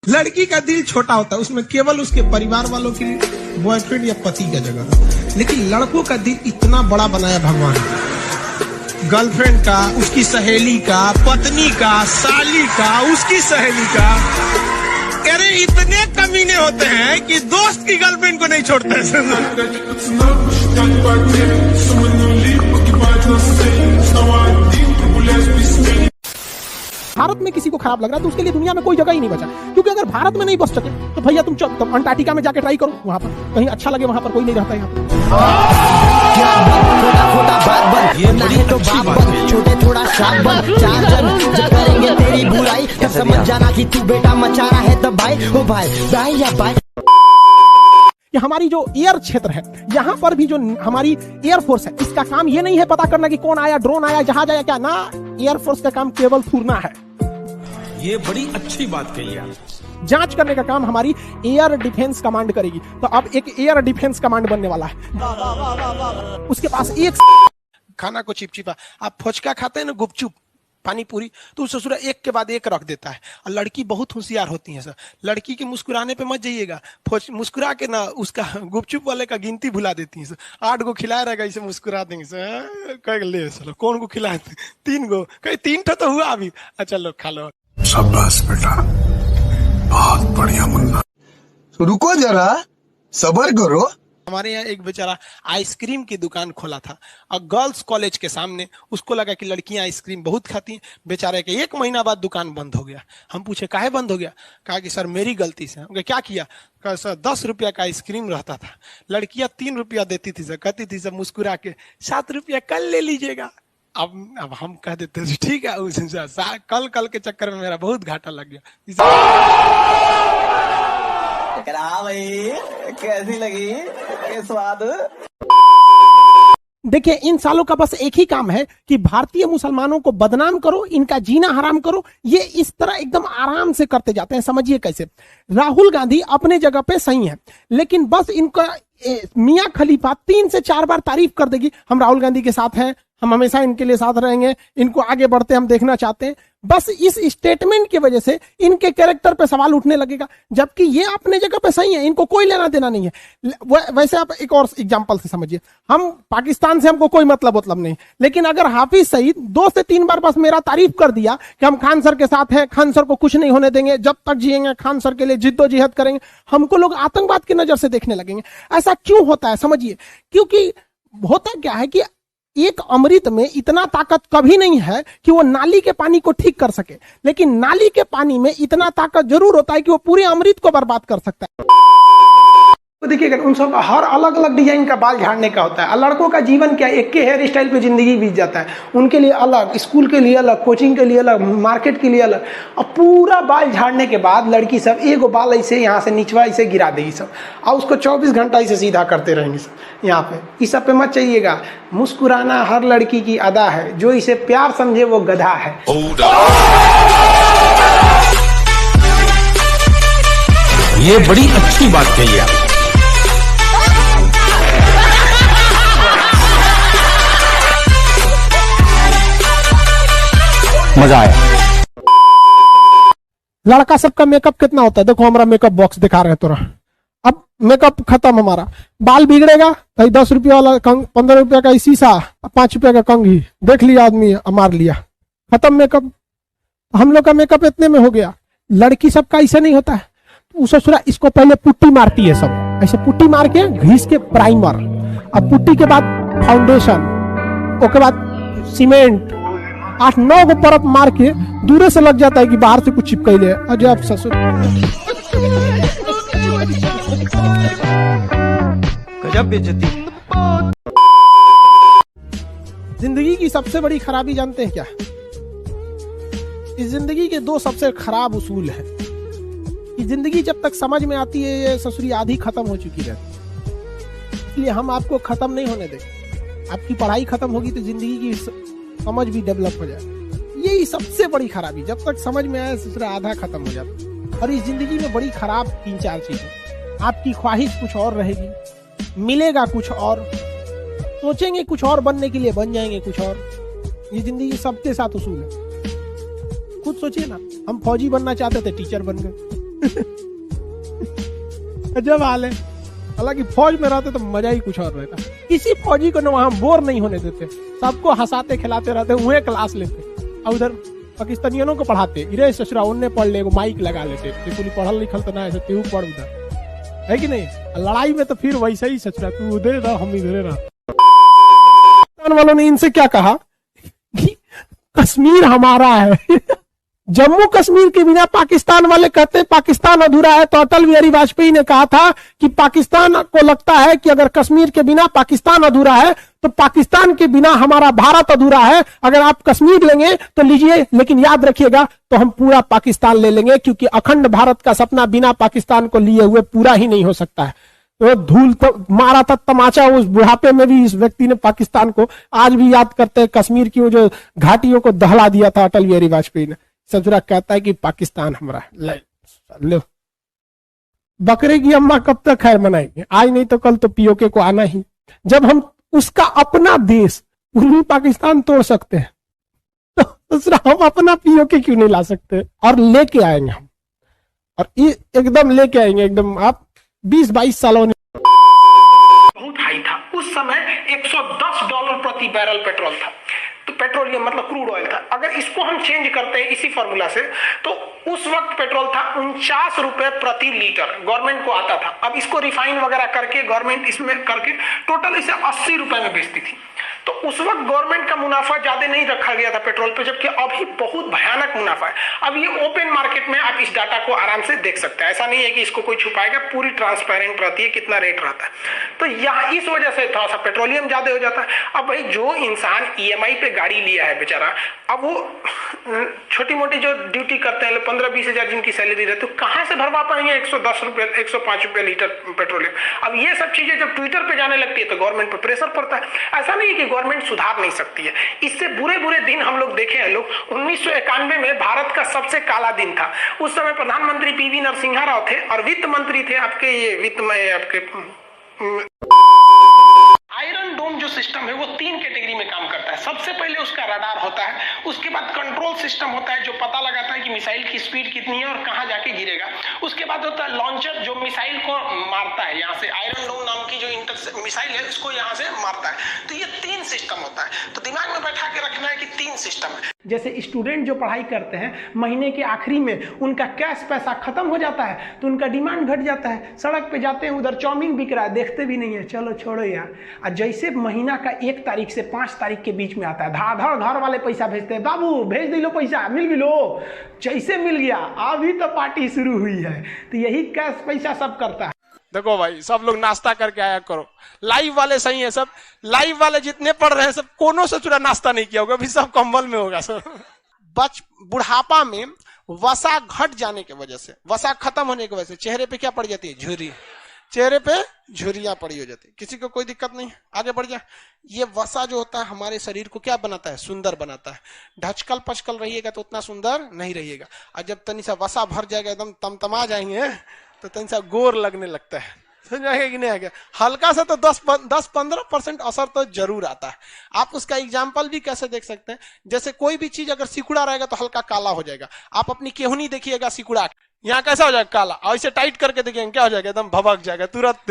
लड़की का दिल छोटा होता है, उसमें केवल उसके परिवार वालों की, बॉयफ्रेंड या पति का जगह। लेकिन लड़कों का दिल इतना बड़ा बनाया भगवान ने, गर्लफ्रेंड का, उसकी सहेली का, पत्नी का, साली का, उसकी सहेली का। अरे इतने कमीने होते हैं कि दोस्त की गर्लफ्रेंड को नहीं छोड़ते। भारत में किसी को खराब लग रहा है तो उसके लिए दुनिया में कोई जगह ही नहीं बचा, क्योंकि अगर भारत में नहीं बच सके तो भैया तुम अंटार्कटिका में जाके ट्राई करो, वहां पर कहीं अच्छा लगे, वहां पर कोई नहीं रहता है। छोटे थोड़ा शाक बन, चार जन जब करेंगे तेरी बुराई तब समझ जाना कि तू बेटा मचा रहा है तब भाई, ओ भाई या भाई। कि हमारी जो एयर क्षेत्र है, यहाँ पर भी जो हमारी एयरफोर्स है, इसका काम ये नहीं है पता करना कि कौन आया, ड्रोन आया, जहाज आया, क्या ना। एयरफोर्स का काम केवल फूरना है। ये बड़ी अच्छी बात कही आप। जांच करने का काम हमारी एयर डिफेंस कमांड करेगी। तो अब एक एयर डिफेंस कमांड बनने वाला है। उसके पास एक खाना को चिपचिपा, आप फोचका खाते हैं ना, गुपचुप, पानी पूरी, तो ससुरा एक के बाद एक रख देता है। और लड़की बहुत होशियार होती है सर, लड़की के मुस्कुराने पे मत जाइएगा, मुस्कुरा के ना उसका गुपचुप वाले का गिनती भुला देती है सर। 8 गो खिलाया रहेगा, इसे मुस्कुरा देंगे सर, कह ले सर कौन को खिलाए, 3 गो, कहीं 3 ठो तो हुआ अभी, अच्छा लो खा लो। शाबाश बेटा, बहुत बढ़िया मुन्ना। रुको जरा, सब्र करो। हमारे यहाँ एक बेचारा आइसक्रीम की दुकान खोला था और गर्ल्स कॉलेज के सामने। उसको लगा कि लड़कियां आइसक्रीम बहुत खाती हैं। बेचारे के 1 महीना बाद दुकान बंद हो गया। हम पूछे काहे बंद हो गया? कहा कि सर मेरी गलती से। हम क्या किया? कहा सर 10 रुपया का आइसक्रीम रहता था, लड़कियां 3 रुपया देती थी सर, कहती थी सर मुस्कुरा के 7 रुपया कल ले लीजिएगा। अब हम कह देते ठीक है, कल के चक्कर में मेरा बहुत घाटा लग गया। भाई कैसी लगी स्वाद? देखिए, इन सालों का बस एक ही काम है कि भारतीय मुसलमानों को बदनाम करो, इनका जीना हराम करो। ये इस तरह एकदम आराम से करते जाते हैं। समझिए कैसे। राहुल गांधी अपने जगह पे सही है, लेकिन बस इनका मियां खलीफा 3 से 4 बार तारीफ कर देगी, हम राहुल गांधी के साथ हैं, हम हमेशा इनके लिए साथ रहेंगे, इनको आगे बढ़ते हम देखना चाहते हैं। बस इस स्टेटमेंट की वजह से इनके कैरेक्टर पे सवाल उठने लगेगा, जबकि ये अपने जगह पे सही है, इनको कोई लेना देना नहीं है। वैसे आप एक और एग्जांपल से समझिए, हम पाकिस्तान से हमको कोई मतलब नहीं, लेकिन अगर हाफिज सईद 2 से 3 बार बस मेरा तारीफ कर दिया कि हम खान सर के साथ हैं, खान सर को कुछ नहीं होने देंगे, जब तक जिएंगे खान सर के लिए जिद्दोजहद करेंगे, हमको लोग आतंकवाद की नजर से देखने लगेंगे। ऐसा क्यों होता है समझिए, क्योंकि होता क्या है कि एक अमृत में इतना ताकत कभी नहीं है कि वो नाली के पानी को ठीक कर सके, लेकिन नाली के पानी में इतना ताकत जरूर होता है कि वो पूरे अमृत को बर्बाद कर सकता है। तो देखिए, उन सब हर अलग अलग डिजाइन का बाल झाड़ने का होता है। लड़कों का जीवन क्या, एक के हेयर स्टाइल पे जिंदगी बीत जाता है। उनके लिए अलग, स्कूल के लिए अलग, कोचिंग के लिए अलग, मार्केट के लिए अलग। और पूरा बाल झाड़ने के बाद लड़की सब एक बाल ऐसे यहाँ से निचवा ऐसे गिरा देगी सब, और उसको 24 घंटा ऐसे सीधा करते रहेंगे सब। यहाँ पे इस सब पे मत चाहिएगा। मुस्कुराना हर लड़की की अदा है, जो इसे प्यार समझे वो गधा है। ये बड़ी अच्छी बात कही आप। मजा आया। लड़का सबका मेकअप कितना होता है, देखो हमारा मेकअप बॉक्स दिखा रहे तुरंत। अब मेकअप खत्म, हमारा बाल बिगड़ेगा तो 10 रुपया वाला कंग, 15 रुपया का शीशा, 5 रुपया का कंघी, देख लिया आदमी मार लिया, खत्म मेकअप। हम लोग का मेकअप इतने में हो गया। लड़की सबका ऐसा नहीं होता है। ससुरा इसको पहले पुट्टी मारती है सब, ऐसे पुट्टी मार के घिस के प्राइमर, अब पुट्टी के बाद फाउंडेशन, उसके बाद सीमेंट, 8-9 को परत मार के दूर से लग जाता है कि बाहर से कुछ चिपक ले। अजब ससुर, गजब बेइज्जती। जिंदगी की सबसे बड़ी खराबी जानते हैं क्या? इस जिंदगी के 2 सबसे खराब उसूल है कि जिंदगी जब तक समझ में आती है, ये ससुरी आधी खत्म हो चुकी रहती है। इसलिए हम आपको खत्म नहीं होने देंगे। आपकी पढ़ाई खत्म होगी तो जिंदगी की समझ भी डेवलप हो जाए। यही सबसे बड़ी खराबी, जब तक समझ में आए ससुरा आधा खत्म हो जाता। और इस जिंदगी में बड़ी खराब 3-4 चीजें। आपकी ख्वाहिश कुछ और रहेगी, मिलेगा कुछ और, सोचेंगे कुछ और बनने के लिए, बन जाएंगे कुछ और। ये जिंदगी सबके साथ उसूल है। खुद सोचिए ना, हम फौजी बनना चाहते थे, टीचर बन गए। जब हाल है। हालांकि फौज में रहते तो मजा ही कुछ और रहता। किसी फौजी को न वहां बोर नहीं होने देते, सबको हंसाते खिलाते रहते, वही क्लास लेते और उधर पाकिस्तानियों को पढ़ाते। इरे ससुरा उनने पढ़ ले, माइक लगा लेते, कोई पढ़ल लिखल तो ना है, तू पढ़ उधर, है कि नहीं। लड़ाई में तो फिर वैसे ही सचरा, तू उधर रह हम इधर रह। वालों ने इनसे क्या कहा कि कश्मीर हमारा है। जम्मू कश्मीर के बिना पाकिस्तान वाले कहते पाकिस्तान अधूरा है। तो अटल बिहारी वाजपेयी ने कहा था कि पाकिस्तान को लगता है कि अगर कश्मीर के बिना पाकिस्तान अधूरा है तो पाकिस्तान के बिना हमारा भारत अधूरा है। अगर आप कश्मीर लेंगे तो लीजिए, लेकिन याद रखिएगा तो हम पूरा पाकिस्तान ले लेंगे, क्योंकि अखंड भारत का सपना बिना पाकिस्तान को लिए हुए पूरा ही नहीं हो सकता है। तो धूल तो मारा था तमाचा उस बुढ़ापे में भी इस व्यक्ति ने पाकिस्तान को। आज भी याद करते हैं कश्मीर की वो जो घाटियों को दहला दिया था अटल बिहारी वाजपेयी ने। सजरा कहता है कि पाकिस्तान हमारा है। ले बकरे की अम्मा कब तक खैर मनाएंगे, आज नहीं तो कल तो पीओके को आना ही। जब हम उसका अपना देश पूर्वी पाकिस्तान तोड़ सकते हैं तो दूसरा हम अपना पीओके क्यों नहीं ला सकते। और लेके आएंगे हम, और एकदम लेके आएंगे एकदम। आप 20-22 सालों ने बहुत हाई था उस समय, $110 प्रति बैरल पेट्रोल था। तो पेट्रोलियम मतलब क्रूड ऑयल था। अगर इसको हम चेंज करते हैं इसी फॉर्मूला से, तो उस वक्त पेट्रोल था 49 रुपए प्रति लीटर, गवर्नमेंट को आता था। अब इसको रिफाइन वगैरह करके गवर्नमेंट इसमें करके टोटल इसे 80 रुपए में बेचती थी। तो उस वक्त गवर्नमेंट का मुनाफा ज्यादा नहीं रखा गया था पेट्रोल पे, जबकि अभी बहुत भयानक मुनाफा है। अब ये ओपन मार्केट में आप इस डाटा को आराम से देख सकते हैं, ऐसा नहीं है कि इसको कोई छुपाएगा, पूरी ट्रांसपेरेंट रहती है कितना रेट रहता है। तो यहाँ इस वजह से थोड़ा सा पेट्रोलियम ज्यादा हो जाता है। अब भाई जो इंसान ईएमआई पे गाड़ी लिया है बेचारा, अब वो छोटी मोटी जो ड्यूटी करते हैं 15-20 हजार जिनकी सैलरी रहती है, तो कहां से भरवा पाएंगे 110 रुपए 105 रुपए लीटर पेट्रोलियम। अब ये सब चीजें जब ट्विटर पे जाने लगती है तो गवर्नमेंट पर प्रेशर पड़ता है। ऐसा नहीं है कि गवर्नमेंट सुधार नहीं सकती है, इससे बुरे बुरे दिन हम लोग देखे हैं। लोग 1991 में भारत का सबसे काला दिन था। उस समय प्रधानमंत्री पीवी नरसिम्हा राव थे और वित्त मंत्री थे आपके ये वित्त में आपके आयरन डोम जो सिस्टम है वो 3 कैटेगरी में काम करता है। सबसे पहले उसका रडार होता है, उसके बाद कंट्रोल सिस्टम होता है जो पता लगाता है कि मिसाइल की स्पीड कितनी है और कहां जाके गिरेगा। उसके बाद होता है लॉन्चर जो मिसाइल को मारता है, यहाँ से आयरन डोम नाम की जो मिसाइल है इसको यहाँ से मारता है। तो ये 3 सिस्टम होता है, तो दिमाग में बैठा के रखना है कि 3 सिस्टम है। जैसे स्टूडेंट जो पढ़ाई करते हैं, महीने के आखिरी में उनका कैश पैसा खत्म हो जाता है तो उनका डिमांड घट जाता है। सड़क पे जाते हैं, उधर चाउमीन बिक रहा है, देखते भी नहीं है, चलो छोड़ो यार। और जैसे महीना का 1 तारीख से 5 तारीख के बीच में आता है, धाधड़ घर वाले पैसा भेजते हैं, बाबू भेज दिलो पैसा, मिल लो। जैसे मिल गया अभी तो पार्टी शुरू हुई है। तो यही कैश पैसा सब करता है। देखो भाई, सब लोग नाश्ता करके आया करो। लाइव वाले सही है सब, लाइव वाले जितने पढ़ रहे हैं सब कोनो से चुरा नाश्ता नहीं किया होगा, अभी सब कंबल में होगा सब। बुढ़ापा में वसा घट जाने की वजह से, वसा खत्म होने की वजह से चेहरे पे क्या पड़ जाती है, झुर्री। चेहरे पे झुर्रियां पड़ी हो जाती है। किसी को कोई दिक्कत नहीं, आगे बढ़ जा। ये वसा जो होता है हमारे शरीर को क्या बनाता है, सुंदर बनाता है। ढचकल पचकल रहिएगा तो उतना सुंदर नहीं रहिएगा, और जब तनी सा वसा भर जाएगा, एकदम तमतमा जाएंगे तो तनी सा गोर लगने लगता है। समझ आएगा कि नहीं आएगा? हल्का सा तो 10-15% असर तो जरूर आता है। आप उसका एग्जाम्पल भी कैसे देख सकते हैं, जैसे कोई भी चीज अगर सिकुड़ा रहेगा तो हल्का काला हो जाएगा। आप अपनी केहूनी देखिएगा सिकुड़ा, यहाँ कैसा हो जाएगा, काला। और ऐसे टाइट करके देखिएगा क्या हो जाएगा, एकदम भभक जाएगा तुरंत।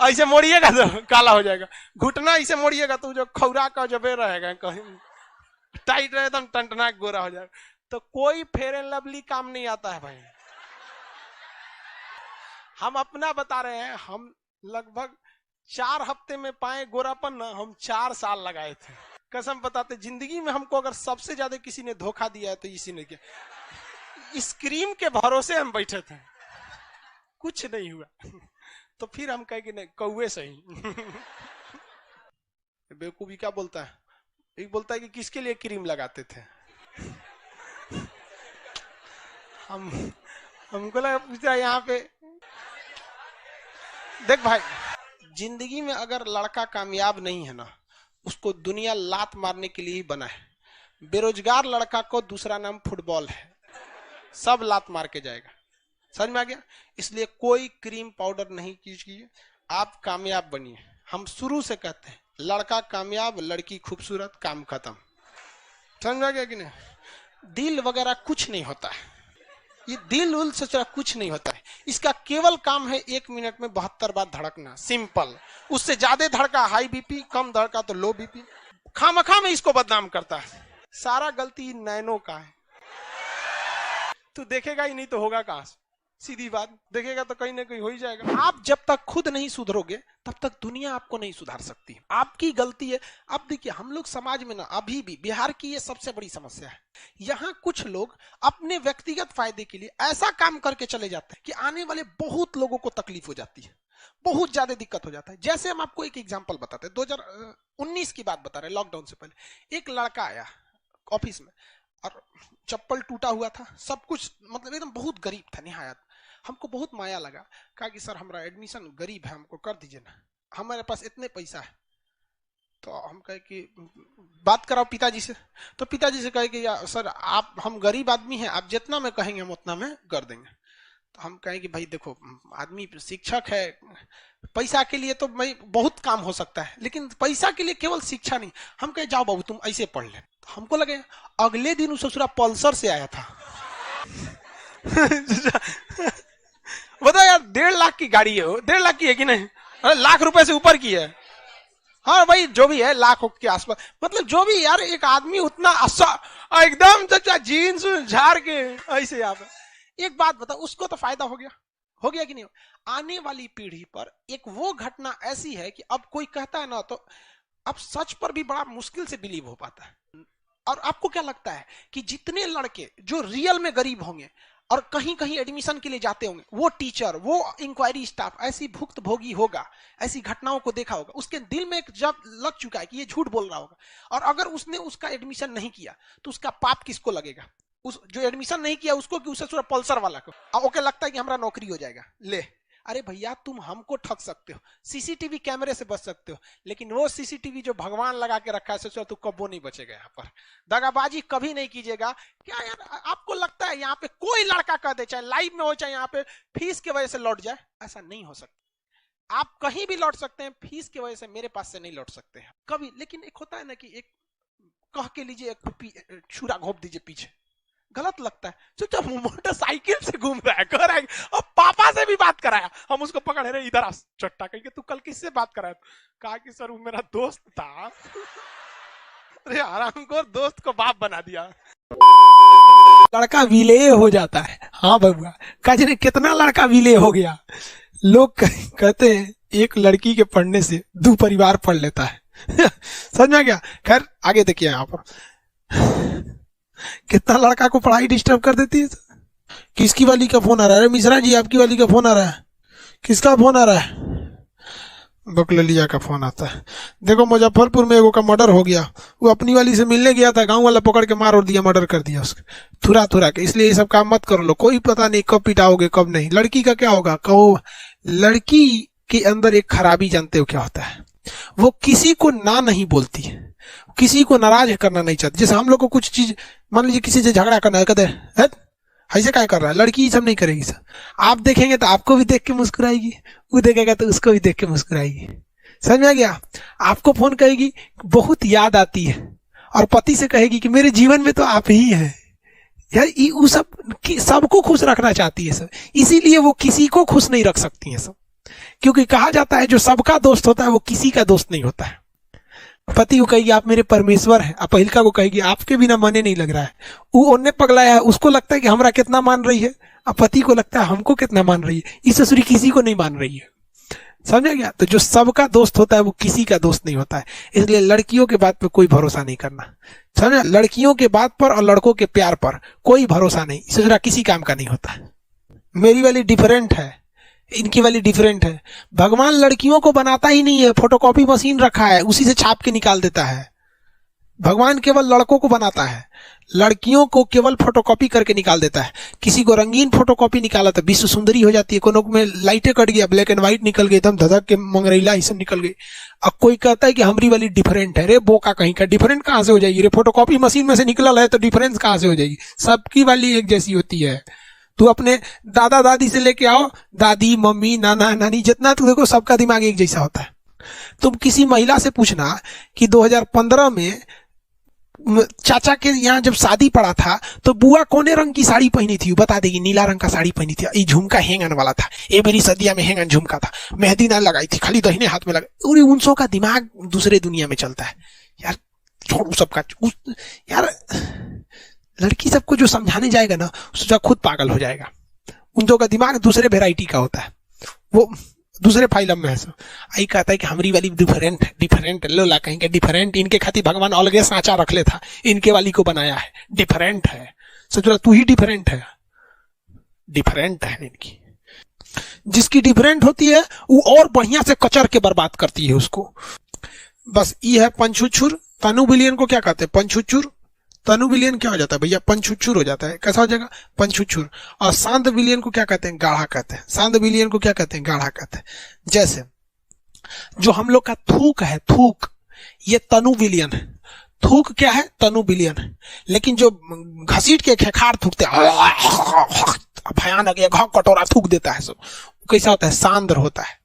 ऐसे मोड़िएगा तो काला हो जाएगा। घुटना ऐसे मोड़िएगा तो जो खौरा का जबे रहेगा, कहीं टाइट रहे एकदम टनटनाक गोरा हो जाएगा। तो कोई फेयर एंड लवली काम नहीं आता है भाई। हम अपना बता रहे हैं, हम लगभग 4 हफ्ते में पाए गोरापन ना, हम 4 साल लगाए थे। कसम बताते, जिंदगी में हमको अगर सबसे ज्यादा किसी ने धोखा दिया है तो इसी ने किया। इस क्रीम के भरोसे हम बैठे थे, कुछ नहीं हुआ। तो फिर हम कहे कि नहीं, कौवे सही। बेवकूफी क्या बोलता है, एक बोलता है कि किसके लिए क्रीम लगाते थे। हमको लगा पूछा यहाँ पे। देख भाई, जिंदगी में अगर लड़का कामयाब नहीं है ना, उसको दुनिया लात मारने के लिए ही बना है। बेरोजगार लड़का को दूसरा नाम फुटबॉल है, सब लात मार के जाएगा। समझ में आ गया? इसलिए कोई क्रीम पाउडर नहीं कीजिए, आप कामयाब बनिए। हम शुरू से कहते हैं, लड़का कामयाब, लड़की खूबसूरत, काम खत्म। समझ में आ गया कि नहीं? दिल वगैरह कुछ नहीं होता है। ये दिल उल से जरा कुछ नहीं होता है। इसका केवल काम है 1 मिनट में 72 बार धड़कना, सिंपल। उससे ज्यादा धड़का हाई बीपी, कम धड़का तो लो बीपी। खामखा में इसको बदनाम करता है। सारा गलती नैनो का है। तू देखेगा ही नहीं तो होगा कहां से? सीधी बात, देखेगा तो कहीं ना कहीं हो ही जाएगा। आप जब तक खुद नहीं सुधरोगे तब तक दुनिया आपको नहीं सुधार सकती। आपकी गलती है। अब देखिए, हम लोग समाज में ना अभी भी, बिहार की ये सबसे बड़ी समस्या है। यहाँ कुछ लोग अपने व्यक्तिगत फायदे के लिए ऐसा काम करके चले जाते हैं कि आने वाले बहुत लोगों को तकलीफ हो जाती है, बहुत ज्यादा दिक्कत हो जाता है। जैसे हम आपको एक एग्जाम्पल बताते हैं, 2019 की बात बता रहे हैं, लॉकडाउन से पहले। एक लड़का आया ऑफिस में और चप्पल टूटा हुआ था, सब कुछ, मतलब एकदम बहुत गरीब था निहायत। हमको बहुत माया लगा, कहा कि सर हमारा एडमिशन गरीब है, हमको कर दीजिए ना, हमारे पास इतने पैसा है। तो हम कहे कि बात कराओ पिताजी से। तो पिताजी से कहे कि या सर आप, हम गरीब आदमी हैं, आप जितना में कहेंगे हम उतना में कर देंगे। तो हम कहें कि भाई देखो, आदमी शिक्षक है, पैसा के लिए तो भाई बहुत काम हो सकता है, लेकिन पैसा के लिए केवल शिक्षा नहीं। हम कहे जाओ बाबू तुम ऐसे पढ़ ले। तो हमको लगे अगले दिन उस ससुरा पल्सर से आया था। बताओ यार, 1.5 लाख की गाड़ी है, 1.5 लाख की है कि नहीं? अरे लाख रुपए से ऊपर की है। हाँ भाई जो भी है, लाख के आसपास, मतलब जो भी यार, एक आदमी उतना एकदम चाचा जीन्स झाड़ के ऐसे यहाँ। एक बात बताओ, उसको तो फायदा हो गया कि नहीं? आने वाली पीढ़ी पर एक वो घटना ऐसी है कि अब कोई कहता है ना, तो अब सच पर भी बड़ा मुश्किल से बिलीव हो पाता है। और आपको क्या लगता है कि जितने लड़के जो रियल में गरीब होंगे और कहीं कहीं एडमिशन के लिए जाते होंगे, वो टीचर, वो इंक्वायरी स्टाफ ऐसी भुक्तभोगी होगा, ऐसी घटनाओं को देखा होगा, उसके दिल में एक जब लग चुका है कि ये झूठ बोल रहा होगा। और अगर उसने उसका एडमिशन नहीं किया तो उसका पाप किसको लगेगा? उस जो एडमिशन नहीं किया उसको, कि उसे पूरा पल्सर वाला को। और ओके लगता है कि हमारा नौकरी हो जाएगा। ले, अरे भैया तुम हमको ठग सकते हो, सीसीटीवी कैमरे से बच सकते हो, लेकिन वो सीसीटीवी जो भगवान लगा के रखा है, सोचो तू कब वो नहीं बचेगा। यहाँ पर दगाबाजी कभी नहीं कीजिएगा। क्या यार, आपको लगता है यहाँ पे कोई लड़का कह दे, चाहे लाइव में हो चाहे यहाँ पे, फीस की वजह से लौट जाए? ऐसा नहीं हो सकता। आप कहीं भी लौट सकते हैं, फीस की वजह से मेरे पास से नहीं लौट सकते हैं कभी। लेकिन एक होता है ना कि एक कह के लीजिए, एक छुरा घोंप दीजिए पीछे, गलत लगता है। जो जब मोटरसाइकिल से घूम रहा है, कह रहा है, और पापा से भी बात कराया, हम उसको पकड़े रहे, इधर आ चट्टा, कहीं तू कल किससे बात कराया? कहा कि सर वो मेरा दोस्त था। अरे आराम को दोस्त को बाप बना दिया। लड़का विलेय हो जाता है। हाँ बबुआ, कजरे कितना लड़का विलेय हो गया। लोग कहते हैं एक लड़की के पढ़ने से 2 परिवार पढ़ लेता है। समझ में गया? खैर आगे देखिए, यहाँ पर कितना लड़का को पढ़ाई डिस्टर्ब कर देती है। किसकी वाली का फोन आ रहा है? मिश्रा जी आपकी वाली का फोन आ रहा है। किसका फोन आ रहा है? बकललिया का फोन आता है। देखो मुजफ्फरपुर में एगो का मर्डर हो गया, वो अपनी वाली से मिलने गया था, गांव वाला पकड़ के मार और दिया, मर्डर कर दिया उसके थुरा के। इसलिए ये सब काम मत करो लो, कोई पता नहीं कब पिटाओगे कब नहीं। लड़की का क्या होगा, कहो लड़की के अंदर एक खराबी जानते हो क्या होता है? वो किसी को ना नहीं बोलती है, किसी को नाराज करना नहीं चाहती। जैसे हम लोग को कुछ चीज, मान लीजिए किसी से झगड़ा करना है, कहते हैं ऐसे क्या कर रहा है, लड़की सब नहीं करेगी सर। आप देखेंगे तो आपको भी देख के मुस्कुराएगी, वो देखेगा तो उसको भी देख के मुस्कुराएगी। समझ में आ गया? आपको फोन कहेगी बहुत याद आती है, और पति से कहेगी कि मेरे जीवन में तो आप ही हैं। यार वो सबको खुश रखना चाहती है सब, इसीलिए वो किसी को खुश नहीं रख सकती है सब। क्योंकि कहा जाता है जो सबका दोस्त होता है वो किसी का दोस्त नहीं होता है। पति को कहेगी आप मेरे परमेश्वर हैं, अब पहिलका को कहेगी आपके बिना मने नहीं लग रहा है। वो ओन्ने पगलाया है, उसको लगता है कि हमरा कितना मान रही है, अब पति को लगता है हमको कितना मान रही है। इस ससुरी किसी को नहीं मान रही है। समझा गया? तो जो सबका दोस्त होता है वो किसी का दोस्त नहीं होता है। इसलिए लड़कियों के बात पे कोई भरोसा नहीं करना, समझा? लड़कियों के बात पर और लड़कों के प्यार पर कोई भरोसा नहीं, ससुरा किसी काम का नहीं होता है। मेरी वाली डिफरेंट है, इनकी वाली डिफरेंट है। भगवान लड़कियों को बनाता ही नहीं है, फोटोकॉपी मशीन रखा है, उसी से छाप के निकाल देता है। भगवान केवल लड़कों को बनाता है, लड़कियों को केवल फोटोकॉपी करके निकाल देता है। किसी को रंगीन फोटोकॉपी निकाला तो विश्व सुंदरी हो जाती है, कोनो में लाइटें कट गया, ब्लैक एंड व्हाइट निकल गई, एकदम धधक के मंगरैला ये सब निकल गई। अब कोई कहता है कि हमारी वाली डिफरेंट है। रे बोका कहीं का, डिफरेंट कहां से हो जाएगी रे? फोटोकॉपी मशीन में से निकल है तो डिफरेंस कहां से हो जाएगी? सबकी वाली एक जैसी होती है। तू अपने दादा दादी से लेके आओ, दादी मम्मी नाना नानी जितना तू देखो, सबका दिमाग एक जैसा होता है। तुम किसी महिला से पूछना कि 2015 में चाचा के यहाँ जब शादी पड़ा था तो बुआ कोने रंग की साड़ी पहनी थी, बता देगी नीला रंग का साड़ी पहनी थी, ये झुमका हैंगन वाला था, ये मेरी सदिया में हैंगन झुमका था, मेहंदी ना लगाई थी, खाली दहिने हाथ में लगा। उनसों का दिमाग दूसरे दुनिया में चलता है यार, छोड़ो सबका यार। लड़की सबको जो समझाने जाएगा ना उसका खुद पागल हो जाएगा। उन का दिमाग दूसरे वेराइटी का होता है, वो दूसरे फाइलम में है। आई कहता है कि हमारी वाली डिफरेंट लोला कहेंगे डिफरेंट, इनके खातिर भगवान अलगे सांचा रख ले था, इनके वाली को बनाया है, डिफरेंट है। सोच तू ही डिफरेंट है, डिफरेंट है इनकी। जिसकी डिफरेंट होती है वो और बढ़िया से कचर के बर्बाद करती है उसको। बस ये है पंचुचुर। तनु विलियन को क्या कहते हैं? पंचुचुर। तनु विलियन क्या हो जाता है भैया? पंचुचुर हो जाता है। कैसा हो जाएगा? पंचुचुर। और शांत विलियन को क्या कहते हैं? गाढ़ा कहते हैं। शांत विलियन को क्या कहते हैं? गाढ़ा कहते हैं। जैसे जो हम लोग का थूक है, थूक, ये तनु विलियन है। थूक क्या है? तनु विलियन है। लेकिन जो घसीट के खेखार थूकते भयानक एक कटोरा थूक देता है, सब कैसा होता है? सांद्र होता है।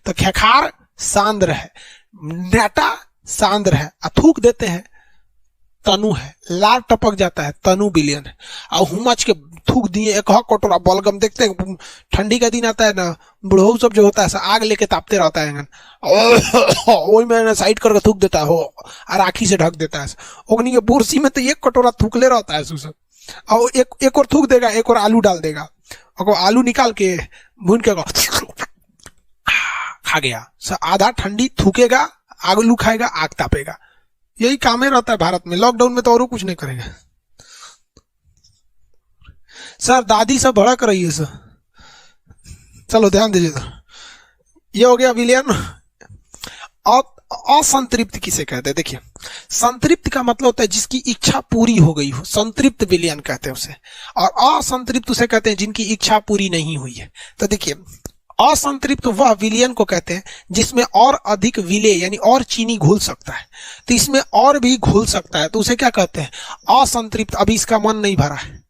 तो खेखार सांद्र है, नेटा सांद्र है, थूक देते हैं तनु है, लार टपक जाता है, तनु विलियन है। और हुमच के थूक दिए एक कटोरा बलगम। देखते हैं ठंडी का दिन आता है ना, बुढ़ऊ सब जो होता है आग लेके तापते रहता है, वही मैंने साइड करके थूक देता है, और राखी से ढक देता है। ओगनी के बोरसी में तो एक कटोरा थूकले रहता है सुसब। और एक और थूक देगा, एक और आलू डाल देगा, और आलू निकाल के भून के खा गया। आधा ठंडी थूकेगा, आलू खाएगा, आग तापेगा। यही काम है रहता है भारत में। लॉकडाउन में तो और कुछ नहीं करेगा सर। दादी सब भड़क रही है सर, चलो ध्यान दीजिए सर। ये हो गया विलियन। असंतृप्त किसे कहते हैं? देखिए, संतृप्त का मतलब होता है जिसकी इच्छा पूरी हो गई हो, संतृप्त विलियन कहते हैं उसे। और असंतृप्त उसे कहते हैं जिनकी इच्छा पूरी नहीं हुई है। तो देखिए, असंतृप्त वह विलियन को कहते हैं जिसमें और अधिक विले यानी और चीनी घुल सकता है। तो इसमें और भी घुल सकता है, तो उसे क्या कहते हैं? असंतृप्त। अभी इसका मन नहीं भरा है।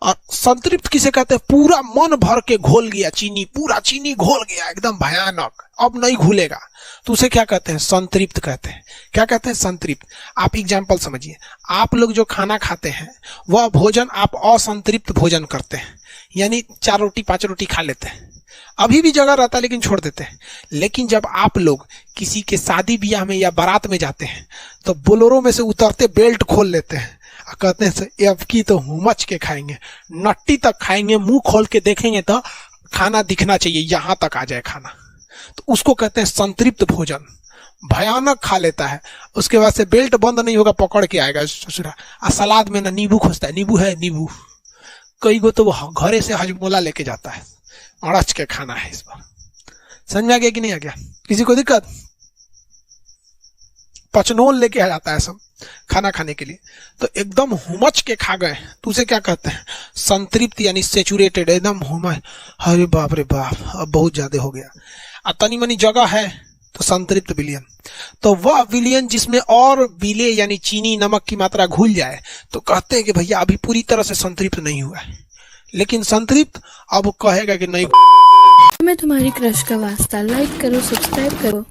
और संतृप्त किसे कहते हैं? पूरा मन भर के घोल गया चीनी, पूरा चीनी घोल गया एकदम भयानक, अब नहीं घुलेगा, तो उसे क्या कहते हैं? संतृप्त कहते हैं। क्या कहते हैं? संतृप्त। आप एग्जाम्पल समझिए, आप लोग जो खाना खाते हैं वह भोजन आप असंतृप्त भोजन करते हैं, यानी 4 रोटी 5 रोटी खा लेते हैं, अभी भी जगह रहता है लेकिन छोड़ देते हैं। लेकिन जब आप लोग किसी के शादी ब्याह में या बारात में जाते हैं तो बोलेरो में से उतरते बेल्ट खोल लेते हैं, कहते हैं अब की तो हुमच के खाएंगे, नट्टी तक खाएंगे, मुंह खोल के देखेंगे तो खाना दिखना चाहिए, यहां तक आ जाए खाना। तो उसको कहते हैं संतृप्त भोजन। भयानक खा लेता है, उसके बाद से बेल्ट बंद नहीं होगा, पकड़ के आएगा ससुरा। सलाद में ना नींबू खोजता है, नींबू है नींबू, कई गो तो वो घरे से हजमोला लेके जाता है, अड़च के खाना है इस बार। समझ में आ गया कि नहीं आ गया? किसी को दिक्कत? पचनोल लेके आ जाता है सब खाना खाने के लिए, तो एकदम हुमच के खा गए तो उसे क्या कहते हैं? संतृप्त, यानी सेचुरेटेड, एकदम हुमच। अरे बाप रे बाप, अब बहुत ज्यादा हो गया। अब तनी मनी जगह है तो संतृप्त विलियन। तो वह विलियन जिसमें और विले यानी चीनी नमक की मात्रा घुल जाए तो कहते हैं कि भैया अभी पूरी तरह से संतृप्त नहीं हुआ है। लेकिन संतृप्त अब कहेगा कि नहीं। मैं तुम्हारी क्रश का वास्ता, लाइक करो, सब्सक्राइब करो।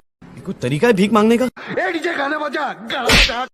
कोई तरीका है भीख मांगने का? ए डीजे गाना बजा।